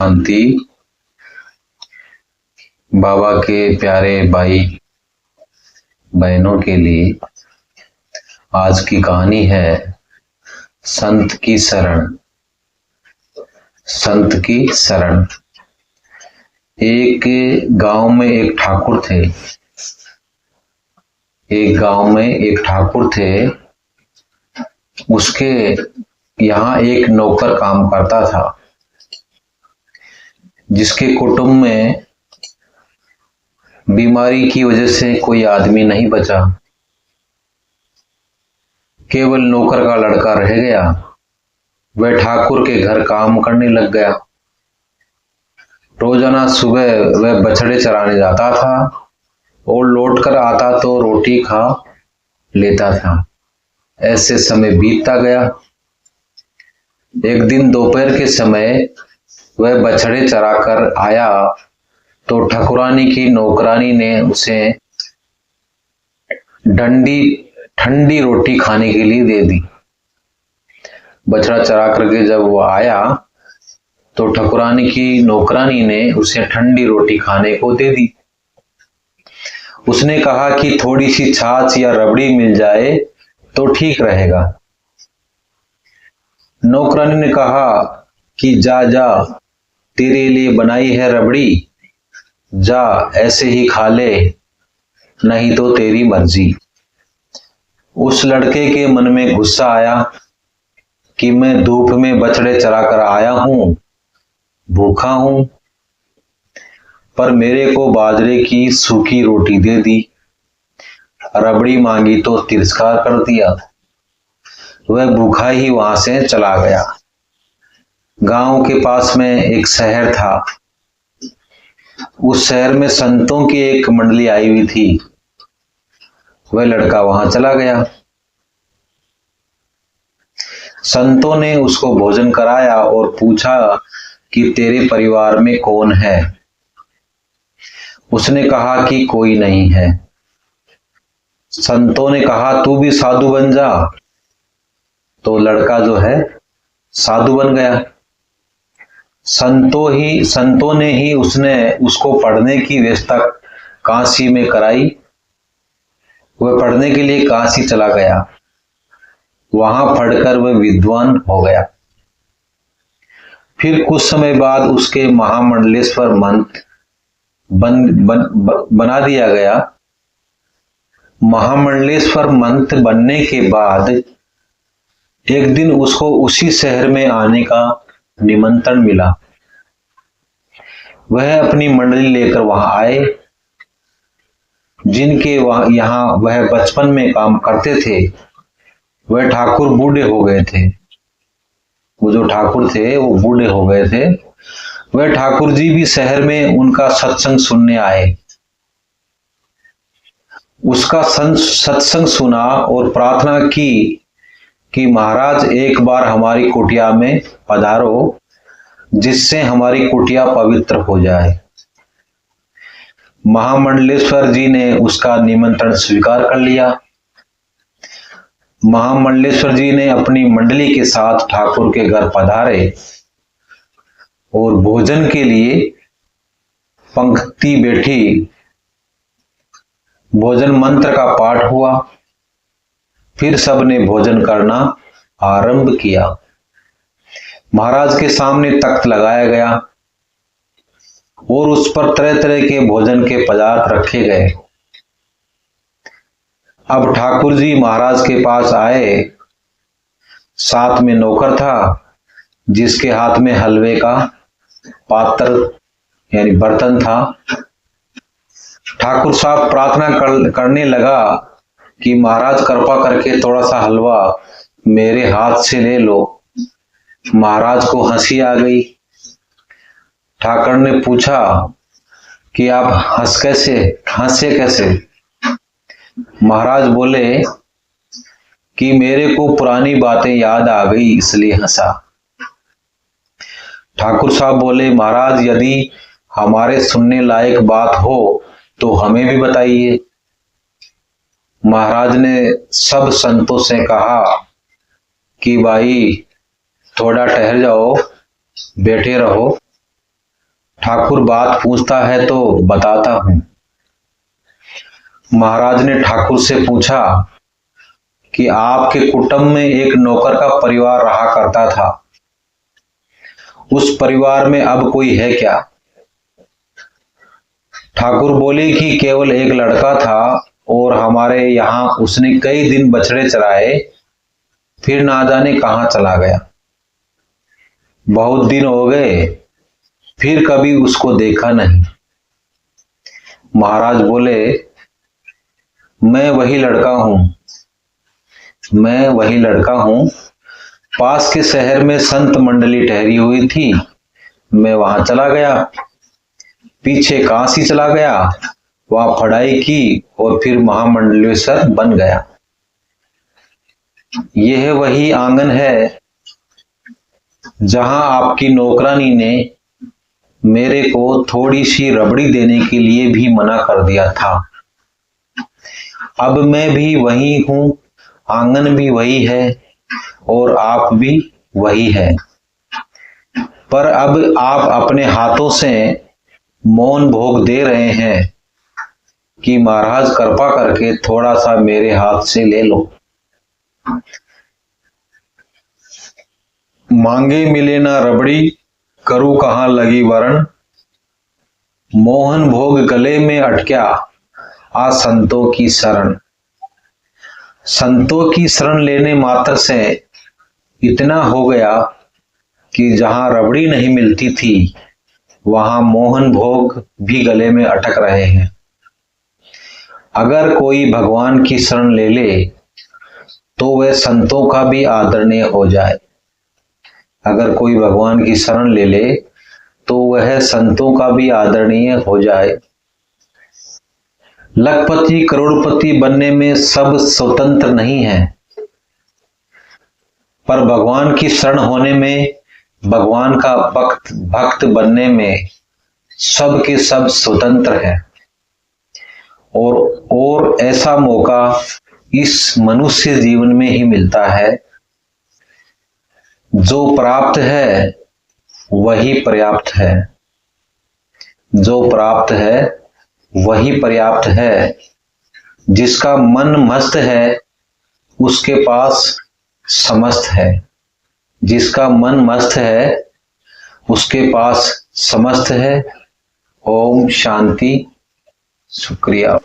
शांति। बाबा के प्यारे भाई बहनों के लिए आज की कहानी है संत की शरण। संत की शरण। एक गांव में एक ठाकुर थे। एक गांव में एक ठाकुर थे। उसके यहाँ एक नौकर काम करता था, जिसके कुटुंब में बीमारी की वजह से कोई आदमी नहीं बचा। केवल नौकर का लड़का रह गया। वह ठाकुर के घर काम करने लग गया। रोजाना सुबह वह बछड़े चराने जाता था और लौटकर आता तो रोटी खा लेता था। ऐसे समय बीतता गया। एक दिन दोपहर के समय वह बछड़े चराकर आया तो ठाकुरानी की नौकरानी ने उसे ठंडी रोटी खाने के लिए दे दी। बछड़ा चरा करके जब वो आया तो ठाकुरानी की नौकरानी ने उसे ठंडी रोटी खाने को दे दी। उसने कहा कि थोड़ी सी छाछ या रबड़ी मिल जाए तो ठीक रहेगा। नौकरानी ने कहा कि जा जा, तेरे लिए बनाई है रबड़ी, जा ऐसे ही खा ले, नहीं तो तेरी मर्जी। उस लड़के के मन में गुस्सा आया कि मैं धूप में बछड़े चरा कर आया हूं, भूखा हूं, पर मेरे को बाजरे की सूखी रोटी दे दी, रबड़ी मांगी तो तिरस्कार कर दिया। वह भूखा ही वहां से चला गया। गांव के पास में एक शहर था। उस शहर में संतों की एक मंडली आई हुई थी। वह लड़का वहां चला गया। संतों ने उसको भोजन कराया और पूछा कि तेरे परिवार में कौन है। उसने कहा कि कोई नहीं है। संतों ने कहा तू भी साधु बन जा। तो लड़का जो है साधु बन गया। संतों ने ही उसको पढ़ने की व्यवस्था काशी में कराई। वह पढ़ने के लिए काशी चला गया। वहां पढ़कर वह विद्वान हो गया। फिर कुछ समय बाद उसके महामंडलेश्वर मंत्र बना दिया गया। महामंडलेश्वर मंत्र बनने के बाद एक दिन उसको उसी शहर में आने का निमंत्रण मिला। वह अपनी मंडली लेकर वहां आए। जिनके यहाँ वह बचपन में काम करते थे वह ठाकुर बूढ़े हो गए थे। वो जो ठाकुर थे वो बूढ़े हो गए थे। वह ठाकुर जी भी शहर में उनका सत्संग सुनने आए। उसका सत्संग सुना और प्रार्थना की कि महाराज एक बार हमारी कुटिया में पधारो, जिससे हमारी कुटिया पवित्र हो जाए। महामंडलेश्वर जी ने उसका निमंत्रण स्वीकार कर लिया। महामंडलेश्वर जी ने अपनी मंडली के साथ ठाकुर के घर पधारे और भोजन के लिए पंक्ति बैठी। भोजन मंत्र का पाठ हुआ। फिर सबने भोजन करना आरंभ किया। महाराज के सामने तख्त लगाया गया और उस पर तरह तरह के भोजन के पदार्थ रखे गए। अब ठाकुर जी महाराज के पास आए। साथ में नौकर था जिसके हाथ में हलवे का पात्र यानी बर्तन था। ठाकुर साहब प्रार्थना करने लगा कि महाराज कृपा करके थोड़ा सा हलवा मेरे हाथ से ले लो। महाराज को हंसी आ गई। ठाकुर ने पूछा कि आप हंसे कैसे? महाराज बोले कि मेरे को पुरानी बातें याद आ गई इसलिए हंसा। ठाकुर साहब बोले महाराज यदि हमारे सुनने लायक बात हो तो हमें भी बताइए। महाराज ने सब संतों से कहा कि भाई थोड़ा ठहर जाओ, बैठे रहो। ठाकुर बात पूछता है तो बताता हूं। महाराज ने ठाकुर से पूछा कि आपके कुटुंब में एक नौकर का परिवार रहा करता था, उस परिवार में अब कोई है क्या? ठाकुर बोले कि केवल एक लड़का था और हमारे यहाँ उसने कई दिन बछड़े चराए, फिर ना जाने कहाँ चला गया। बहुत दिन हो गए, फिर कभी उसको देखा नहीं। महाराज बोले, मैं वही लड़का हूं। पास के शहर में संत मंडली ठहरी हुई थी, मैं वहां चला गया। पीछे काशी चला गया, वहां पढ़ाई की और फिर महामंडलेश्वर बन गया। यह वही आंगन है जहां आपकी नौकरानी ने मेरे को थोड़ी सी रबड़ी देने के लिए भी मना कर दिया था। अब मैं भी वही हूं, आंगन भी वही है और आप भी वही है। पर अब आप अपने हाथों से मौन भोग दे रहे हैं कि महाराज कृपा करके थोड़ा सा मेरे हाथ से ले लो। मांगे मिले ना रबड़ी, करूं कहां लगी वरण। मोहन भोग गले में अटक्या, आ संतों की शरण। संतों की शरण लेने मात्र से इतना हो गया कि जहां रबड़ी नहीं मिलती थी, वहां मोहन भोग भी गले में अटक रहे हैं। अगर कोई भगवान की शरण ले ले तो वह संतों का भी आदरणीय हो जाए। अगर कोई भगवान की शरण ले ले तो वह संतों का भी आदरणीय हो जाए। लखपति करोड़पति बनने में सब स्वतंत्र नहीं है, पर भगवान की शरण होने में, भगवान का भक्त बनने में सब के सब स्वतंत्र है। और ऐसा मौका इस मनुष्य जीवन में ही मिलता है। जो प्राप्त है वही पर्याप्त है, जो प्राप्त है वही पर्याप्त है। जिसका मन मस्त है उसके पास समस्त है, जिसका मन मस्त है उसके पास समस्त है। ओम शांति। शुक्रिया।